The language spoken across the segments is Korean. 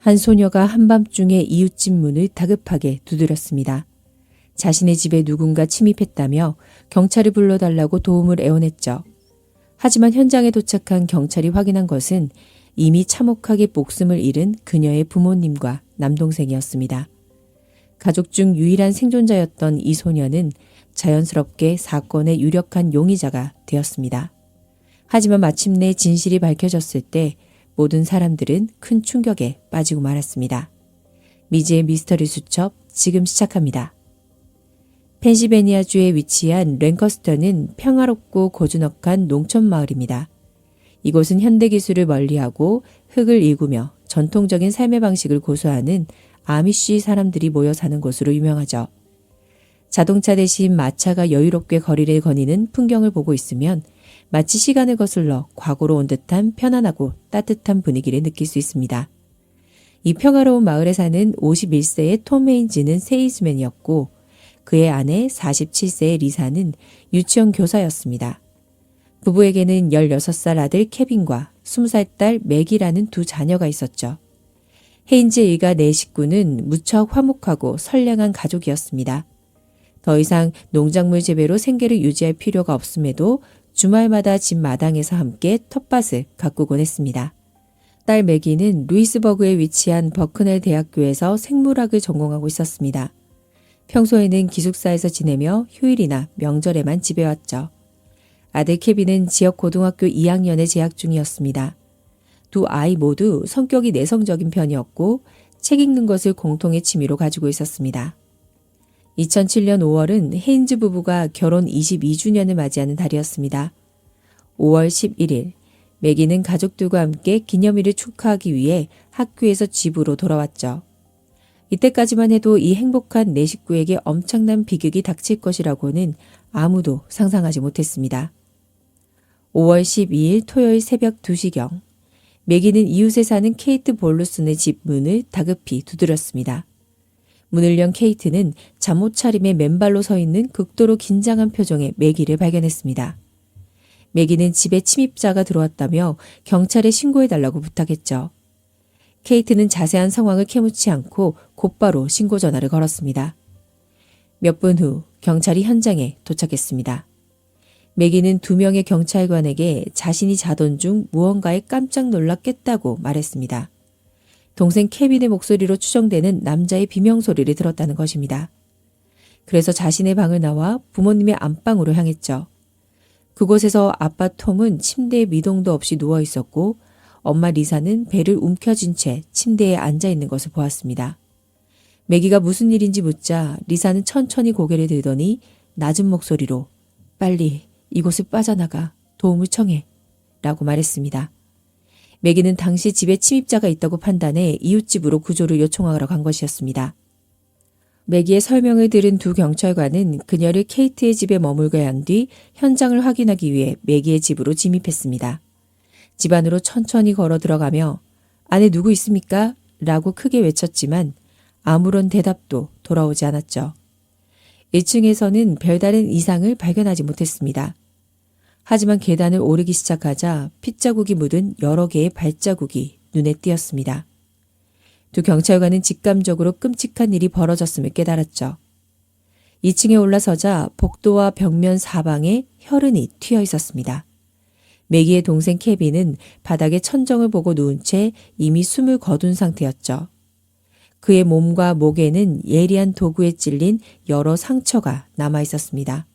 한 소녀가 한밤중에 이웃집 문을 다급하게 두드렸습니다. 자신의 집에 누군가 침입했다며 경찰을 불러달라고 도움을 애원했죠. 하지만 현장에 도착한 경찰이 확인한 것은 이미 참혹하게 목숨을 잃은 그녀의 부모님과 남동생이었습니다. 가족 중 유일한 생존자였던 이 소녀는 자연스럽게 사건의 유력한 용의자가 되었습니다. 하지만 마침내 진실이 밝혀졌을 때 모든 사람들은 큰 충격에 빠지고 말았습니다. 미지의 미스터리 수첩 지금 시작합니다. 펜실베니아주에 위치한 랭커스터는 평화롭고 고즈넉한 농촌 마을입니다. 이곳은 현대기술을 멀리하고 흙을 일구며 전통적인 삶의 방식을 고수하는 아미쉬 사람들이 모여 사는 곳으로 유명하죠. 자동차 대신 마차가 여유롭게 거리를 거니는 풍경을 보고 있으면 마치 시간을 거슬러 과거로 온 듯한 편안하고 따뜻한 분위기를 느낄 수 있습니다. 이 평화로운 마을에 사는 51세의 톰 헤인즈는 세일즈맨이었고 그의 아내 47세의 리사는 유치원 교사였습니다. 부부에게는 16살 아들 케빈과 20살 딸 맥이라는 두 자녀가 있었죠. 헤인즈 일가 네 식구는 무척 화목하고 선량한 가족이었습니다. 더 이상 농작물 재배로 생계를 유지할 필요가 없음에도 주말마다 집 마당에서 함께 텃밭을 가꾸곤 했습니다. 딸 맥이는 루이스버그에 위치한 버크넬 대학교에서 생물학을 전공하고 있었습니다. 평소에는 기숙사에서 지내며 휴일이나 명절에만 집에 왔죠. 아들 케빈은 지역 고등학교 2학년에 재학 중이었습니다. 두 아이 모두 성격이 내성적인 편이었고 책 읽는 것을 공통의 취미로 가지고 있었습니다. 2007년 5월은 헤인즈 부부가 결혼 22주년을 맞이하는 달이었습니다. 5월 11일, 맥이는 가족들과 함께 기념일을 축하하기 위해 학교에서 집으로 돌아왔죠. 이때까지만 해도 이 행복한 네 식구에게 엄청난 비극이 닥칠 것이라고는 아무도 상상하지 못했습니다. 5월 12일 토요일 새벽 2시경, 맥이는 이웃에 사는 케이트 볼루슨의 집 문을 다급히 두드렸습니다. 문을 연 케이트는 잠옷 차림에 맨발로 서 있는 극도로 긴장한 표정의 맥이를 발견했습니다. 맥이는 집에 침입자가 들어왔다며 경찰에 신고해달라고 부탁했죠. 케이트는 자세한 상황을 캐묻지 않고 곧바로 신고 전화를 걸었습니다. 몇 분 후 경찰이 현장에 도착했습니다. 맥이는 2명의 경찰관에게 자신이 자던 중 무언가에 깜짝 놀라 깼다고 말했습니다. 동생 케빈의 목소리로 추정되는 남자의 비명소리를 들었다는 것입니다. 그래서 자신의 방을 나와 부모님의 안방으로 향했죠. 그곳에서 아빠 톰은 침대에 미동도 없이 누워 있었고 엄마 리사는 배를 움켜쥔 채 침대에 앉아 있는 것을 보았습니다. 맥이가 무슨 일인지 묻자 리사는 천천히 고개를 들더니 낮은 목소리로 빨리 이곳을 빠져나가 도움을 청해 라고 말했습니다. 맥이는 당시 집에 침입자가 있다고 판단해 이웃집으로 구조를 요청하러 간 것이었습니다. 맥이의 설명을 들은 두 경찰관은 그녀를 케이트의 집에 머물게 한 뒤 현장을 확인하기 위해 맥이의 집으로 진입했습니다. 집 안으로 천천히 걸어 들어가며 안에 누구 있습니까? 라고 크게 외쳤지만 아무런 대답도 돌아오지 않았죠. 1층에서는 별다른 이상을 발견하지 못했습니다. 하지만 계단을 오르기 시작하자 핏자국이 묻은 여러 개의 발자국이 눈에 띄었습니다. 두 경찰관은 직감적으로 끔찍한 일이 벌어졌음을 깨달았죠. 2층에 올라서자 복도와 벽면 사방에 혈흔이 튀어 있었습니다. 맥이의 동생 케빈은 바닥에 천정을 보고 누운 채 이미 숨을 거둔 상태였죠. 그의 몸과 목에는 예리한 도구에 찔린 여러 상처가 남아 있었습니다.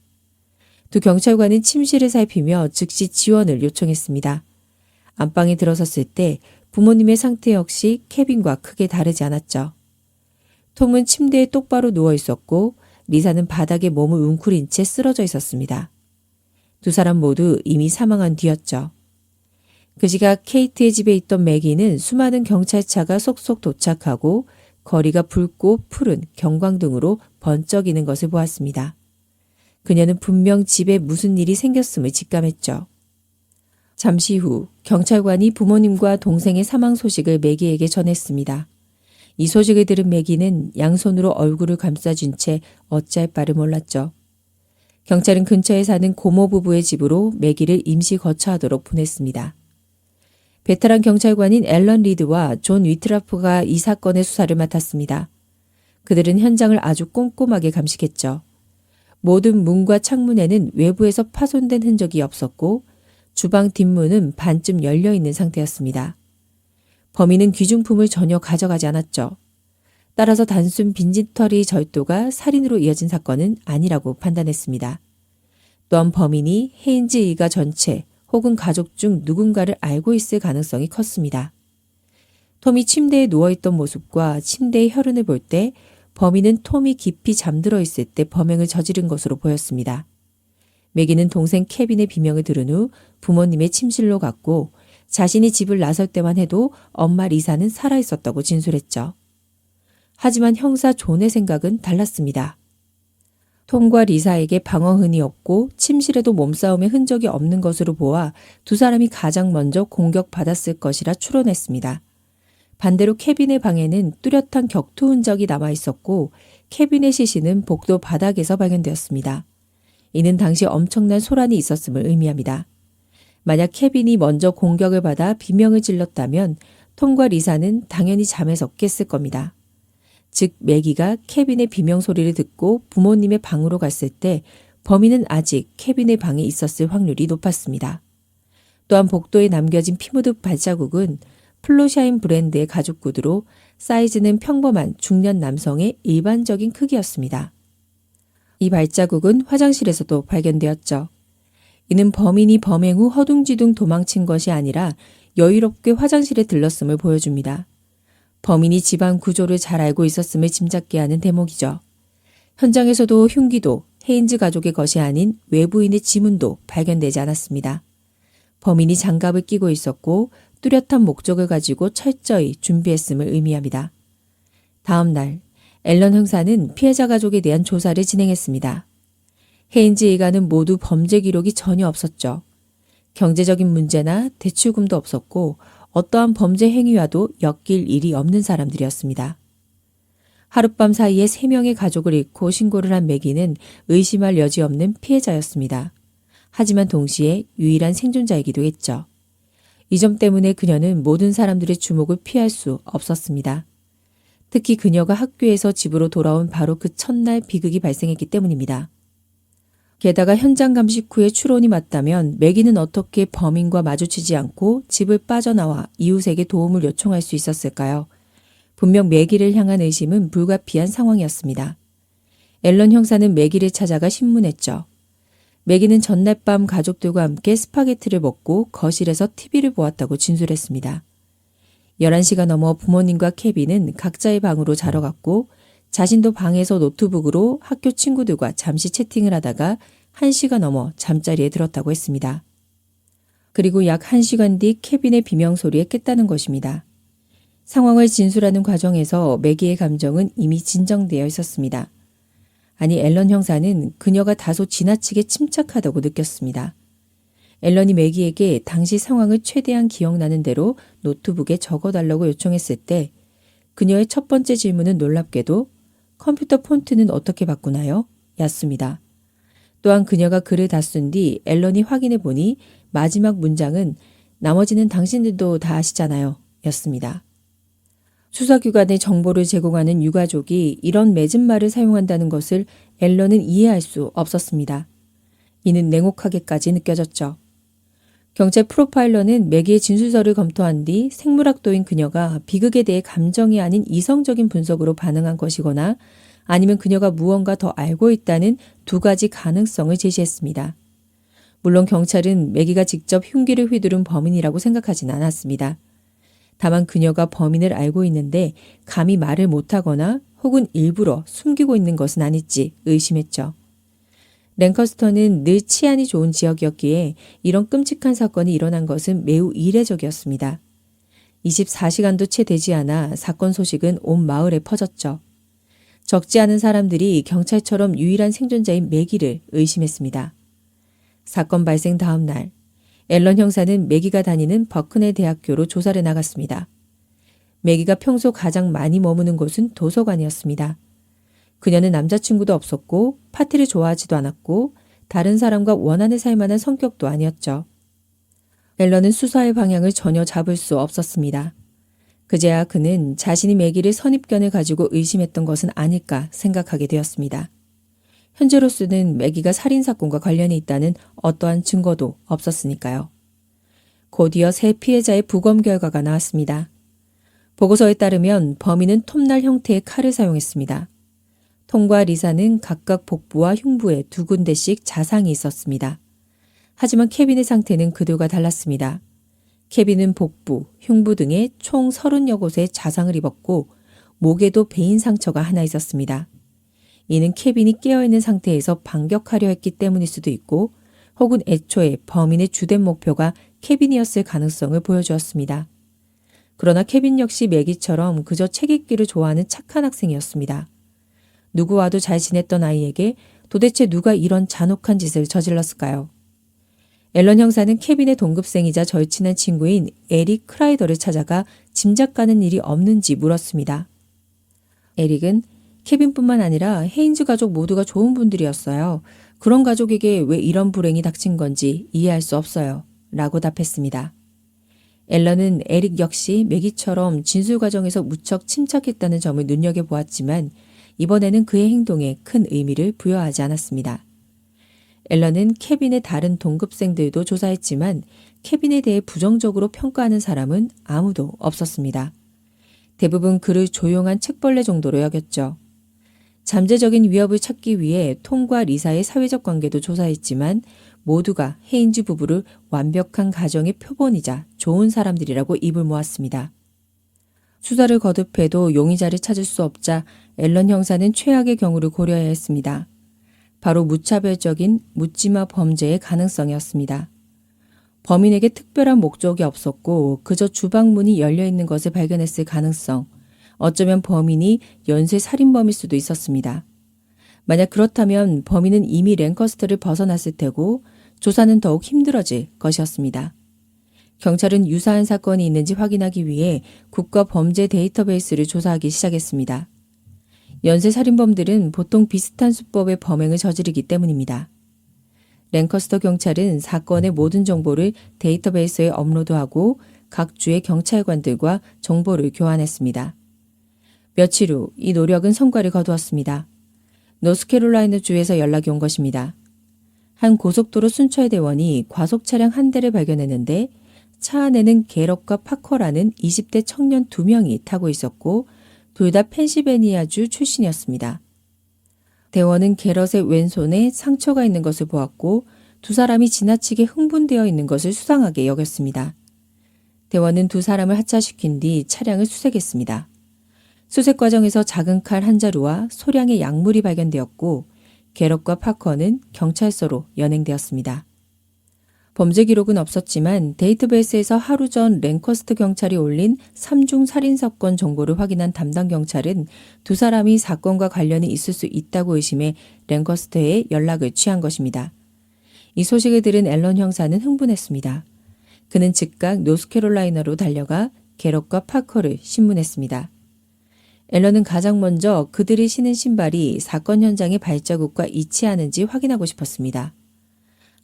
두 경찰관은 침실을 살피며 즉시 지원을 요청했습니다. 안방에 들어섰을 때 부모님의 상태 역시 케빈과 크게 다르지 않았죠. 톰은 침대에 똑바로 누워 있었고 리사는 바닥에 몸을 웅크린 채 쓰러져 있었습니다. 두 사람 모두 이미 사망한 뒤였죠. 그 시각 케이트의 집에 있던 맥이는 수많은 경찰차가 속속 도착하고 거리가 붉고 푸른 경광등으로 번쩍이는 것을 보았습니다. 그녀는 분명 집에 무슨 일이 생겼음을 직감했죠. 잠시 후 경찰관이 부모님과 동생의 사망 소식을 맥이에게 전했습니다. 이 소식을 들은 맥이는 양손으로 얼굴을 감싸준 채 어찌할 바를 몰랐죠. 경찰은 근처에 사는 고모 부부의 집으로 맥이를 임시 거처하도록 보냈습니다. 베테랑 경찰관인 앨런 리드와 존 위트라프가 이 사건의 수사를 맡았습니다. 그들은 현장을 아주 꼼꼼하게 감식했죠. 모든 문과 창문에는 외부에서 파손된 흔적이 없었고 주방 뒷문은 반쯤 열려 있는 상태였습니다. 범인은 귀중품을 전혀 가져가지 않았죠. 따라서 단순 빈집털이 절도가 살인으로 이어진 사건은 아니라고 판단했습니다. 또한 범인이 헤인즈 일가 전체 혹은 가족 중 누군가를 알고 있을 가능성이 컸습니다. 톰이 침대에 누워있던 모습과 침대의 혈흔을 볼 때 범인은 톰이 깊이 잠들어 있을 때 범행을 저지른 것으로 보였습니다. 매기는 동생 케빈의 비명을 들은 후 부모님의 침실로 갔고 자신이 집을 나설 때만 해도 엄마 리사는 살아있었다고 진술했죠. 하지만 형사 존의 생각은 달랐습니다. 톰과 리사에게 방어흔이 없고 침실에도 몸싸움의 흔적이 없는 것으로 보아 두 사람이 가장 먼저 공격받았을 것이라 추론했습니다. 반대로 케빈의 방에는 뚜렷한 격투 흔적이 남아 있었고 케빈의 시신은 복도 바닥에서 발견되었습니다. 이는 당시 엄청난 소란이 있었음을 의미합니다. 만약 케빈이 먼저 공격을 받아 비명을 질렀다면 톰과 리사는 당연히 잠에서 깼을 겁니다. 즉 매기가 케빈의 비명 소리를 듣고 부모님의 방으로 갔을 때 범인은 아직 케빈의 방에 있었을 확률이 높았습니다. 또한 복도에 남겨진 피 묻은 발자국은 플로샤인 브랜드의 가죽 구두로 사이즈는 평범한 중년 남성의 일반적인 크기였습니다. 이 발자국은 화장실에서도 발견되었죠. 이는 범인이 범행 후 허둥지둥 도망친 것이 아니라 여유롭게 화장실에 들렀음을 보여줍니다. 범인이 집안 구조를 잘 알고 있었음을 짐작케 하는 대목이죠. 현장에서도 흉기도 헤인즈 가족의 것이 아닌 외부인의 지문도 발견되지 않았습니다. 범인이 장갑을 끼고 있었고 뚜렷한 목적을 가지고 철저히 준비했음을 의미합니다. 다음 날 앨런 형사는 피해자 가족에 대한 조사를 진행했습니다. 헤인즈 일가는 모두 범죄 기록이 전혀 없었죠. 경제적인 문제나 대출금도 없었고 어떠한 범죄 행위와도 엮일 일이 없는 사람들이었습니다. 하룻밤 사이에 3명의 가족을 잃고 신고를 한 매기는 의심할 여지 없는 피해자였습니다. 하지만 동시에 유일한 생존자이기도 했죠. 이 점 때문에 그녀는 모든 사람들의 주목을 피할 수 없었습니다. 특히 그녀가 학교에서 집으로 돌아온 바로 그 첫날 비극이 발생했기 때문입니다. 게다가 현장 감식 후에 추론이 맞다면 매기는 어떻게 범인과 마주치지 않고 집을 빠져나와 이웃에게 도움을 요청할 수 있었을까요? 분명 매기를 향한 의심은 불가피한 상황이었습니다. 앨런 형사는 매기를 찾아가 신문했죠. 매기는 전날 밤 가족들과 함께 스파게티를 먹고 거실에서 TV를 보았다고 진술했습니다. 11시가 넘어 부모님과 케빈은 각자의 방으로 자러 갔고 자신도 방에서 노트북으로 학교 친구들과 잠시 채팅을 하다가 1시가 넘어 잠자리에 들었다고 했습니다. 그리고 약 1시간 뒤 케빈의 비명소리에 깼다는 것입니다. 상황을 진술하는 과정에서 매기의 감정은 이미 진정되어 있었습니다. 아니 앨런 형사는 그녀가 다소 지나치게 침착하다고 느꼈습니다. 앨런이 매기에게 당시 상황을 최대한 기억나는 대로 노트북에 적어달라고 요청했을 때 그녀의 첫 번째 질문은 놀랍게도 컴퓨터 폰트는 어떻게 바꾸나요? 였습니다. 또한 그녀가 글을 다 쓴 뒤 앨런이 확인해 보니 마지막 문장은 나머지는 당신들도 다 아시잖아요. 였습니다. 수사기관에 정보를 제공하는 유가족이 이런 맺은 말을 사용한다는 것을 앨런은 이해할 수 없었습니다. 이는 냉혹하게까지 느껴졌죠. 경찰 프로파일러는 매기의 진술서를 검토한 뒤 생물학도인 그녀가 비극에 대해 감정이 아닌 이성적인 분석으로 반응한 것이거나 아니면 그녀가 무언가 더 알고 있다는 두 가지 가능성을 제시했습니다. 물론 경찰은 매기가 직접 흉기를 휘두른 범인이라고 생각하진 않았습니다. 다만 그녀가 범인을 알고 있는데 감히 말을 못하거나 혹은 일부러 숨기고 있는 것은 아닐지 의심했죠. 랭커스터는 늘 치안이 좋은 지역이었기에 이런 끔찍한 사건이 일어난 것은 매우 이례적이었습니다. 24시간도 채 되지 않아 사건 소식은 온 마을에 퍼졌죠. 적지 않은 사람들이 경찰처럼 유일한 생존자인 매기를 의심했습니다. 사건 발생 다음 날 앨런 형사는 매기가 다니는 버크네 대학교로 조사를 나갔습니다. 매기가 평소 가장 많이 머무는 곳은 도서관이었습니다. 그녀는 남자친구도 없었고 파티를 좋아하지도 않았고 다른 사람과 원한을 살 만한 성격도 아니었죠. 앨런은 수사의 방향을 전혀 잡을 수 없었습니다. 그제야 그는 자신이 매기를 선입견을 가지고 의심했던 것은 아닐까 생각하게 되었습니다. 현재로서는 매기가 살인사건과 관련이 있다는 어떠한 증거도 없었으니까요. 곧이어 세 피해자의 부검 결과가 나왔습니다. 보고서에 따르면 범인은 톱날 형태의 칼을 사용했습니다. 톰과 리사는 각각 복부와 흉부에 2군데씩 자상이 있었습니다. 하지만 케빈의 상태는 그들과 달랐습니다. 케빈은 복부, 흉부 등의 총 30여 곳에 자상을 입었고 목에도 베인 상처가 하나 있었습니다. 이는 케빈이 깨어있는 상태에서 반격하려 했기 때문일 수도 있고 혹은 애초에 범인의 주된 목표가 케빈이었을 가능성을 보여주었습니다. 그러나 케빈 역시 매기처럼 그저 책 읽기를 좋아하는 착한 학생이었습니다. 누구와도 잘 지냈던 아이에게 도대체 누가 이런 잔혹한 짓을 저질렀을까요? 앨런 형사는 케빈의 동급생이자 절친한 친구인 에릭 크라이더를 찾아가 짐작 가는 일이 없는지 물었습니다. 에릭은 케빈뿐만 아니라 헤인즈 가족 모두가 좋은 분들이었어요. 그런 가족에게 왜 이런 불행이 닥친 건지 이해할 수 없어요. 라고 답했습니다. 앨런은 에릭 역시 매기처럼 진술 과정에서 무척 침착했다는 점을 눈여겨보았지만 이번에는 그의 행동에 큰 의미를 부여하지 않았습니다. 앨런은 케빈의 다른 동급생들도 조사했지만 케빈에 대해 부정적으로 평가하는 사람은 아무도 없었습니다. 대부분 그를 조용한 책벌레 정도로 여겼죠. 잠재적인 위협을 찾기 위해 톰과 리사의 사회적 관계도 조사했지만 모두가 헤인즈 부부를 완벽한 가정의 표본이자 좋은 사람들이라고 입을 모았습니다. 수사를 거듭해도 용의자를 찾을 수 없자 앨런 형사는 최악의 경우를 고려해야 했습니다. 바로 무차별적인 묻지마 범죄의 가능성이었습니다. 범인에게 특별한 목적이 없었고 그저 주방문이 열려있는 것을 발견했을 가능성, 어쩌면 범인이 연쇄 살인범일 수도 있었습니다. 만약 그렇다면 범인은 이미 랭커스터를 벗어났을 테고 조사는 더욱 힘들어질 것이었습니다. 경찰은 유사한 사건이 있는지 확인하기 위해 국가 범죄 데이터베이스를 조사하기 시작했습니다. 연쇄 살인범들은 보통 비슷한 수법의 범행을 저지르기 때문입니다. 랭커스터 경찰은 사건의 모든 정보를 데이터베이스에 업로드하고 각 주의 경찰관들과 정보를 교환했습니다. 며칠 후 이 노력은 성과를 거두었습니다. 노스캐롤라이나 주에서 연락이 온 것입니다. 한 고속도로 순찰대원이 과속 차량 한 대를 발견했는데 차 안에는 게럿과 파커라는 20대 청년 2명이 타고 있었고 둘 다 펜실베니아주 출신이었습니다. 대원은 게럿의 왼손에 상처가 있는 것을 보았고 두 사람이 지나치게 흥분되어 있는 것을 수상하게 여겼습니다. 대원은 두 사람을 하차시킨 뒤 차량을 수색했습니다. 수색 과정에서 작은 칼 한 자루와 소량의 약물이 발견되었고 게럿과 파커는 경찰서로 연행되었습니다. 범죄 기록은 없었지만 데이터베이스에서 하루 전 랭커스터 경찰이 올린 3중 살인사건 정보를 확인한 담당 경찰은 두 사람이 사건과 관련이 있을 수 있다고 의심해 랭커스터에 연락을 취한 것입니다. 이 소식을 들은 앨런 형사는 흥분했습니다. 그는 즉각 노스캐롤라이나로 달려가 게럿과 파커를 신문했습니다. 앨런은 가장 먼저 그들이 신은 신발이 사건 현장의 발자국과 일치하는지 확인하고 싶었습니다.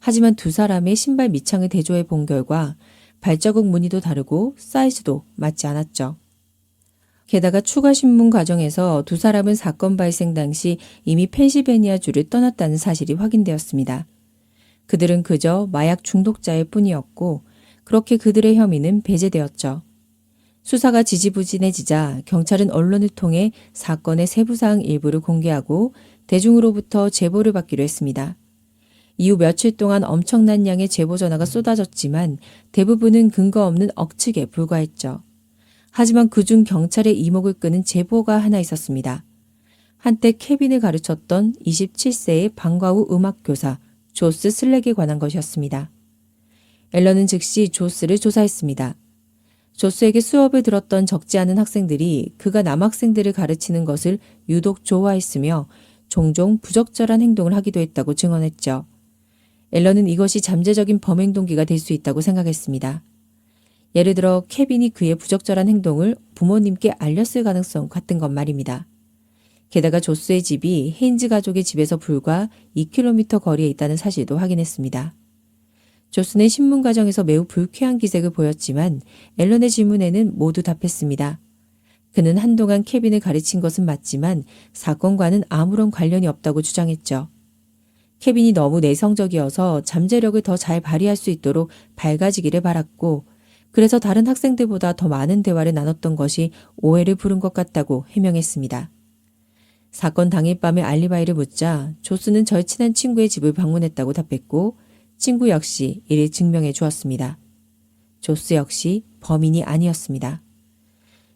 하지만 두 사람의 신발 밑창을 대조해 본 결과 발자국 무늬도 다르고 사이즈도 맞지 않았죠. 게다가 추가 신문 과정에서 두 사람은 사건 발생 당시 이미 펜실베니아주를 떠났다는 사실이 확인되었습니다. 그들은 그저 마약 중독자일 뿐이었고 그렇게 그들의 혐의는 배제되었죠. 수사가 지지부진해지자 경찰은 언론을 통해 사건의 세부사항 일부를 공개하고 대중으로부터 제보를 받기로 했습니다. 이후 며칠 동안 엄청난 양의 제보 전화가 쏟아졌지만 대부분은 근거 없는 억측에 불과했죠. 하지만 그중 경찰의 이목을 끄는 제보가 하나 있었습니다. 한때 케빈을 가르쳤던 27세의 방과 후 음악교사 조스 슬랙에 관한 것이었습니다. 앨런은 즉시 조스를 조사했습니다. 조스에게 수업을 들었던 적지 않은 학생들이 그가 남학생들을 가르치는 것을 유독 좋아했으며 종종 부적절한 행동을 하기도 했다고 증언했죠. 앨런은 이것이 잠재적인 범행 동기가 될 수 있다고 생각했습니다. 예를 들어 케빈이 그의 부적절한 행동을 부모님께 알렸을 가능성 같은 것 말입니다. 게다가 조스의 집이 헤인즈 가족의 집에서 불과 2km 거리에 있다는 사실도 확인했습니다. 조스는 신문 과정에서 매우 불쾌한 기색을 보였지만 앨런의 질문에는 모두 답했습니다. 그는 한동안 케빈을 가르친 것은 맞지만 사건과는 아무런 관련이 없다고 주장했죠. 케빈이 너무 내성적이어서 잠재력을 더 잘 발휘할 수 있도록 밝아지기를 바랐고 그래서 다른 학생들보다 더 많은 대화를 나눴던 것이 오해를 부른 것 같다고 해명했습니다. 사건 당일 밤에 알리바이를 묻자 조스는 절친한 친구의 집을 방문했다고 답했고 친구 역시 이를 증명해 주었습니다. 조스 역시 범인이 아니었습니다.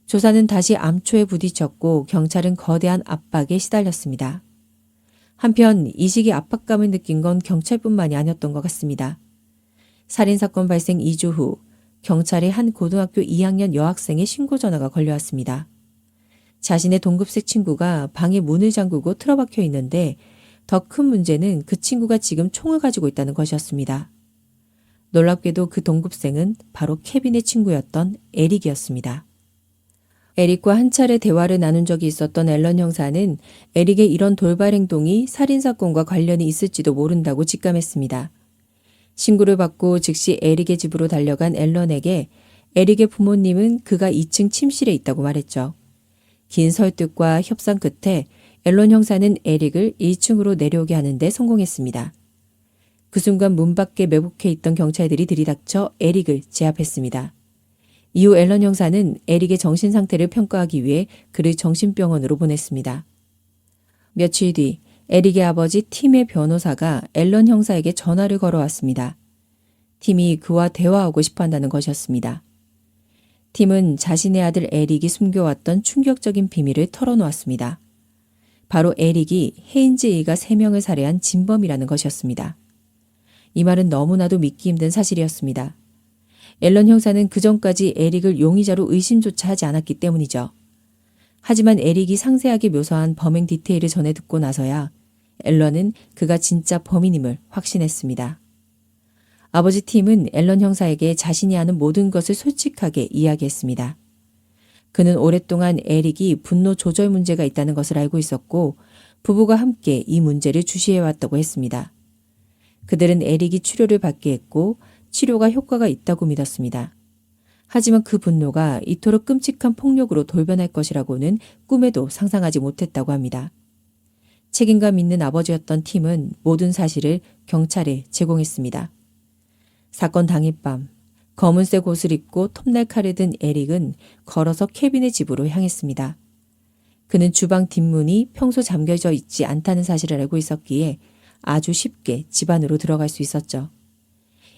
조사는 다시 암초에 부딪혔고 경찰은 거대한 압박에 시달렸습니다. 한편 이 시기 압박감을 느낀 건 경찰뿐만이 아니었던 것 같습니다. 살인사건 발생 2주 후 경찰에 한 고등학교 2학년 여학생의 신고 전화가 걸려왔습니다. 자신의 동급생 친구가 방에 문을 잠그고 틀어박혀 있는데 더 큰 문제는 그 친구가 지금 총을 가지고 있다는 것이었습니다. 놀랍게도 그 동급생은 바로 케빈의 친구였던 에릭이었습니다. 에릭과 한 차례 대화를 나눈 적이 있었던 앨런 형사는 에릭의 이런 돌발 행동이 살인사건과 관련이 있을지도 모른다고 직감했습니다. 신고를 받고 즉시 에릭의 집으로 달려간 앨런에게 에릭의 부모님은 그가 2층 침실에 있다고 말했죠. 긴 설득과 협상 끝에 앨런 형사는 에릭을 1층으로 내려오게 하는데 성공했습니다. 그 순간 문 밖에 매복해 있던 경찰들이 들이닥쳐 에릭을 제압했습니다. 이후 앨런 형사는 에릭의 정신 상태를 평가하기 위해 그를 정신병원으로 보냈습니다. 며칠 뒤 에릭의 아버지 팀의 변호사가 앨런 형사에게 전화를 걸어왔습니다. 팀이 그와 대화하고 싶어 한다는 것이었습니다. 팀은 자신의 아들 에릭이 숨겨왔던 충격적인 비밀을 털어놓았습니다. 바로 에릭이 헤인즈 일가 3명을 살해한 진범이라는 것이었습니다. 이 말은 너무나도 믿기 힘든 사실이었습니다. 앨런 형사는 그전까지 에릭을 용의자로 의심조차 하지 않았기 때문이죠. 하지만 에릭이 상세하게 묘사한 범행 디테일을 전해 듣고 나서야 앨런은 그가 진짜 범인임을 확신했습니다. 아버지 팀은 앨런 형사에게 자신이 아는 모든 것을 솔직하게 이야기했습니다. 그는 오랫동안 에릭이 분노 조절 문제가 있다는 것을 알고 있었고 부부가 함께 이 문제를 주시해왔다고 했습니다. 그들은 에릭이 치료를 받게 했고 치료가 효과가 있다고 믿었습니다. 하지만 그 분노가 이토록 끔찍한 폭력으로 돌변할 것이라고는 꿈에도 상상하지 못했다고 합니다. 책임감 있는 아버지였던 팀은 모든 사실을 경찰에 제공했습니다. 사건 당일 밤 검은색 옷을 입고 톱날 칼을 든 에릭은 걸어서 케빈의 집으로 향했습니다. 그는 주방 뒷문이 평소 잠겨져 있지 않다는 사실을 알고 있었기에 아주 쉽게 집 안으로 들어갈 수 있었죠.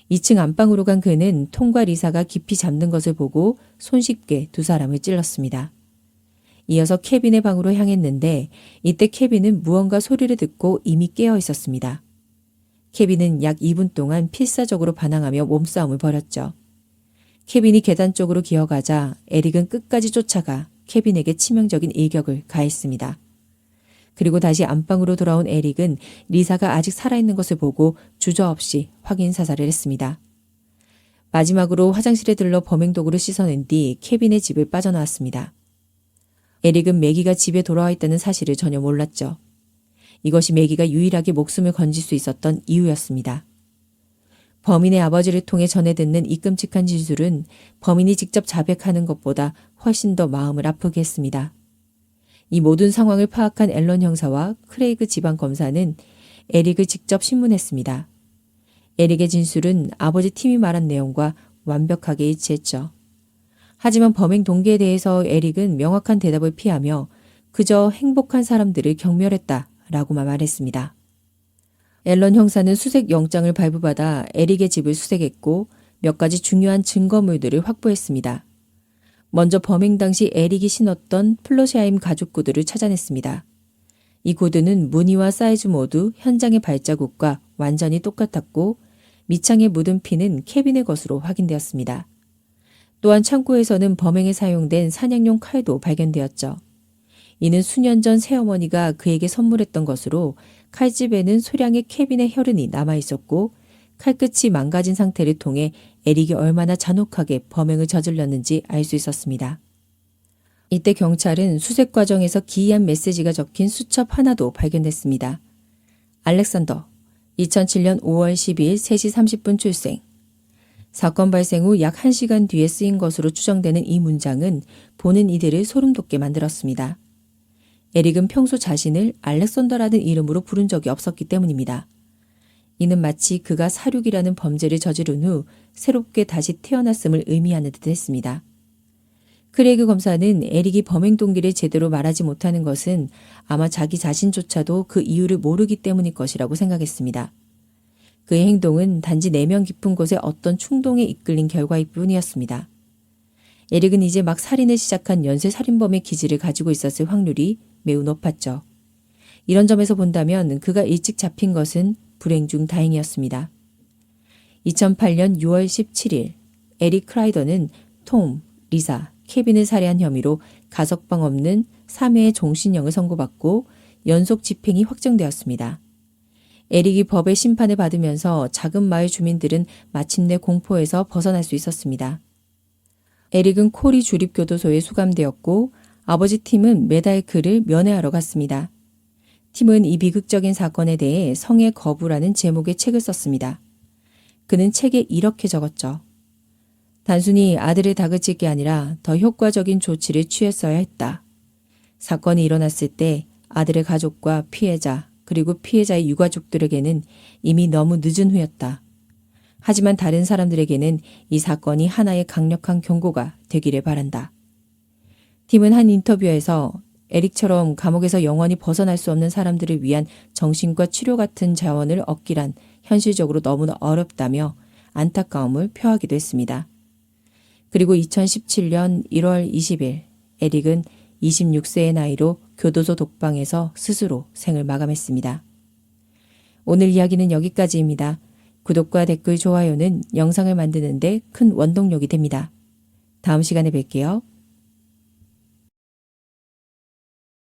2층 안방으로 간 그는 톰과 리사가 깊이 잠든 것을 보고 손쉽게 두 사람을 찔렀습니다. 이어서 케빈의 방으로 향했는데 이때 케빈은 무언가 소리를 듣고 이미 깨어 있었습니다. 케빈은 약 2분 동안 필사적으로 반항하며 몸싸움을 벌였죠. 케빈이 계단 쪽으로 기어가자 에릭은 끝까지 쫓아가 케빈에게 치명적인 일격을 가했습니다. 그리고 다시 안방으로 돌아온 에릭은 리사가 아직 살아있는 것을 보고 주저없이 확인 사살을 했습니다. 마지막으로 화장실에 들러 범행 도구를 씻어낸 뒤 케빈의 집을 빠져나왔습니다. 에릭은 매기가 집에 돌아와 있다는 사실을 전혀 몰랐죠. 이것이 매기가 유일하게 목숨을 건질 수 있었던 이유였습니다. 범인의 아버지를 통해 전해 듣는 이 끔찍한 진술은 범인이 직접 자백하는 것보다 훨씬 더 마음을 아프게 했습니다. 이 모든 상황을 파악한 앨런 형사와 크레이그 지방검사는 에릭을 직접 신문했습니다. 에릭의 진술은 아버지 팀이 말한 내용과 완벽하게 일치했죠. 하지만 범행 동기에 대해서 에릭은 명확한 대답을 피하며 그저 행복한 사람들을 경멸했다라고만 말했습니다. 앨런 형사는 수색 영장을 발부받아 에릭의 집을 수색했고 몇 가지 중요한 증거물들을 확보했습니다. 먼저 범행 당시 에릭이 신었던 플로시아임 가죽 구두를 찾아냈습니다. 이 구두는 무늬와 사이즈 모두 현장의 발자국과 완전히 똑같았고 밑창에 묻은 피는 케빈의 것으로 확인되었습니다. 또한 창고에서는 범행에 사용된 사냥용 칼도 발견되었죠. 이는 수년 전 새어머니가 그에게 선물했던 것으로 칼집에는 소량의 케빈의 혈흔이 남아있었고 칼끝이 망가진 상태를 통해 에릭이 얼마나 잔혹하게 범행을 저질렀는지 알 수 있었습니다. 이때 경찰은 수색 과정에서 기이한 메시지가 적힌 수첩 하나도 발견됐습니다. 알렉산더, 2007년 5월 12일 3시 30분 출생, 사건 발생 후 약 1시간 뒤에 쓰인 것으로 추정되는 이 문장은 보는 이들을 소름 돋게 만들었습니다. 에릭은 평소 자신을 알렉산더라는 이름으로 부른 적이 없었기 때문입니다. 이는 마치 그가 살육이라는 범죄를 저지른 후 새롭게 다시 태어났음을 의미하는 듯 했습니다. 크레이그 검사는 에릭이 범행 동기를 제대로 말하지 못하는 것은 아마 자기 자신조차도 그 이유를 모르기 때문일 것이라고 생각했습니다. 그의 행동은 단지 내면 깊은 곳에 어떤 충동에 이끌린 결과일 뿐이었습니다. 에릭은 이제 막 살인을 시작한 연쇄살인범의 기질을 가지고 있었을 확률이 매우 높았죠. 이런 점에서 본다면 그가 일찍 잡힌 것은 불행 중 다행이었습니다. 2008년 6월 17일 에릭 크라이더는 톰, 리사, 케빈을 살해한 혐의로 가석방 없는 3회의 종신형을 선고받고 연속 집행이 확정되었습니다. 에릭이 법의 심판을 받으면서 작은 마을 주민들은 마침내 공포에서 벗어날 수 있었습니다. 에릭은 코리 주립교도소에 수감되었고 아버지 팀은 매달 그를 면회하러 갔습니다. 팀은 이 비극적인 사건에 대해 성의 거부라는 제목의 책을 썼습니다. 그는 책에 이렇게 적었죠. 단순히 아들을 다그칠 게 아니라 더 효과적인 조치를 취했어야 했다. 사건이 일어났을 때 아들의 가족과 피해자 그리고 피해자의 유가족들에게는 이미 너무 늦은 후였다. 하지만 다른 사람들에게는 이 사건이 하나의 강력한 경고가 되기를 바란다. 팀은 한 인터뷰에서 에릭처럼 감옥에서 영원히 벗어날 수 없는 사람들을 위한 정신과 치료 같은 자원을 얻기란 현실적으로 너무나 어렵다며 안타까움을 표하기도 했습니다. 그리고 2017년 1월 20일 에릭은 26세의 나이로 교도소 독방에서 스스로 생을 마감했습니다. 오늘 이야기는 여기까지입니다. 구독과 댓글, 좋아요는 영상을 만드는 데 큰 원동력이 됩니다. 다음 시간에 뵐게요.